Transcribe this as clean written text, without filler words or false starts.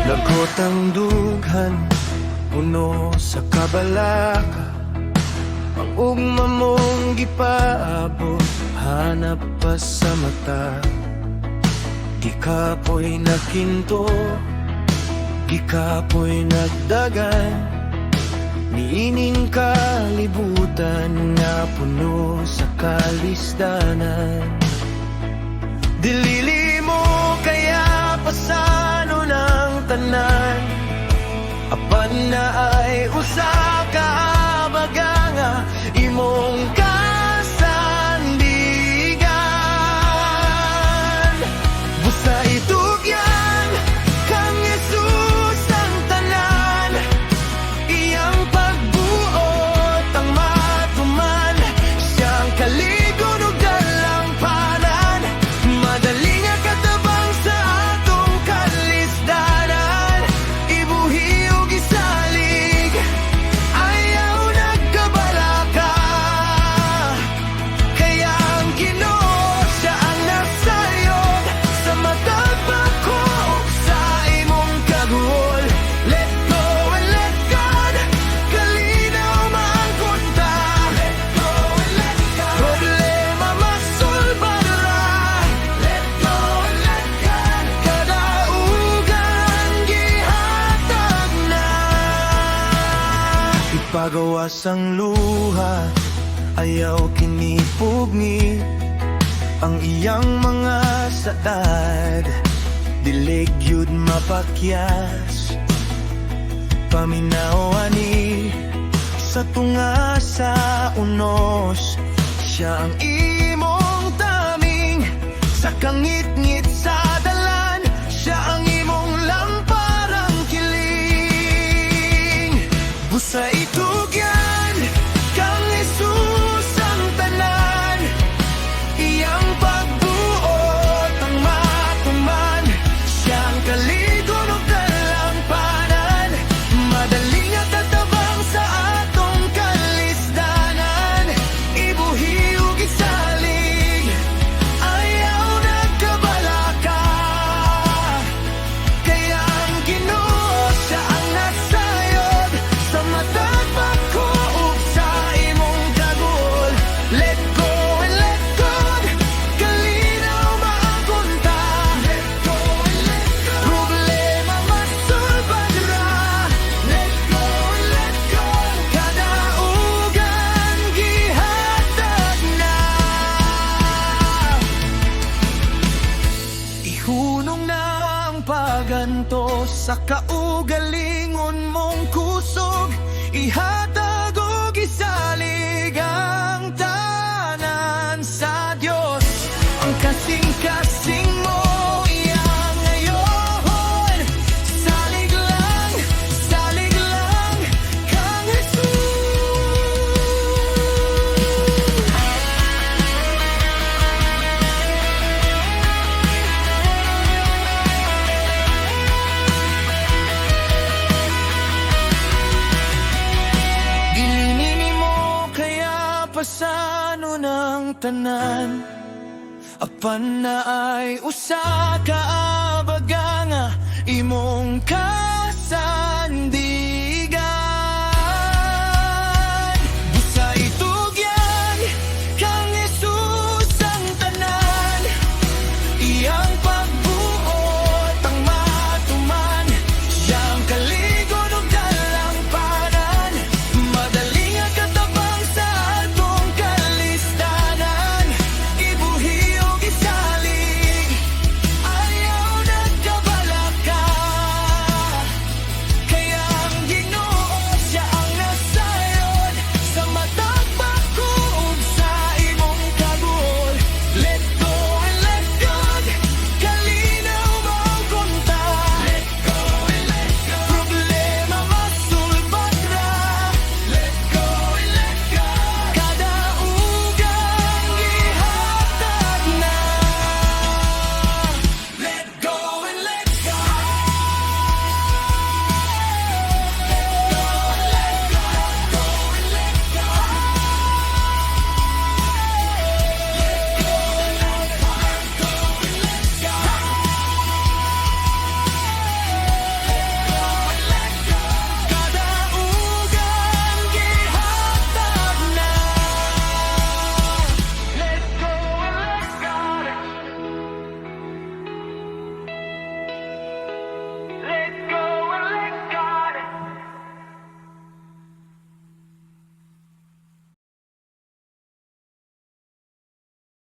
Lagot ang dughan, puno sa kabalaka. Ang ugma mong gipaabot, hanap pa sa mata. Di ka po'y nakinto, di ka po'y nagdagan. Niining kalibutan nga puno sa kalisdanan. Dilili mo kaya pasano ng tanan. Apan na ay usa ka baga nga imong kasandigan. Busa itugyan kang Jesus ang tanan. Iyang pagbuot ang matuman. Siyang kaligon ug dalampanan. Madali nga katabang sa atong kalisdanan. Ibuhi ug isalig, ayaw nagkabalaka. Kaya ang Ginoo siya ang nasayod sa matag pako sa imong kaguol. Let go and let God, kalinaw maangkon ta. Let go and let God, problema masolbar ra. Let go and let God, kadaugan gihatag na. Ipagawas ang luha, ayaw kinipugni. Ang iyang mga saad, dilig yun mapakyas. Paminaw ani sa tunga sa unos. Siya ang imong taming sa kangit-ngit sa dalan. Siya ang imong lamparang kiling. Busa itugyan kang Jesus ang tanan. Iyang pagbuot ang matuman. Siyang kaligon ug dalampanan. Madali nga tatabang sa atong kalisdanan. Ibuhi ug isalig, ayaw nagkabalaka. Kaya ang Ginoo siya ang nasayod sa matag pako ug sa imong kaguol. Let go and let God, kalinaw maangkon ta. Let go and let God, problema masolbad ra. Let go and let God, kadaugan gihatag na. Ihunong na ang paganto sa kaugalingon mong kusog. Ihatag og isalig ang tanan sa Dios. Ang kasing-kasing mo iyang ngayon. Salig lang kang Jesus. Gilinin mo kaya pasano ng tanan. Apan na ay usa ka baga nga imong kasandigan.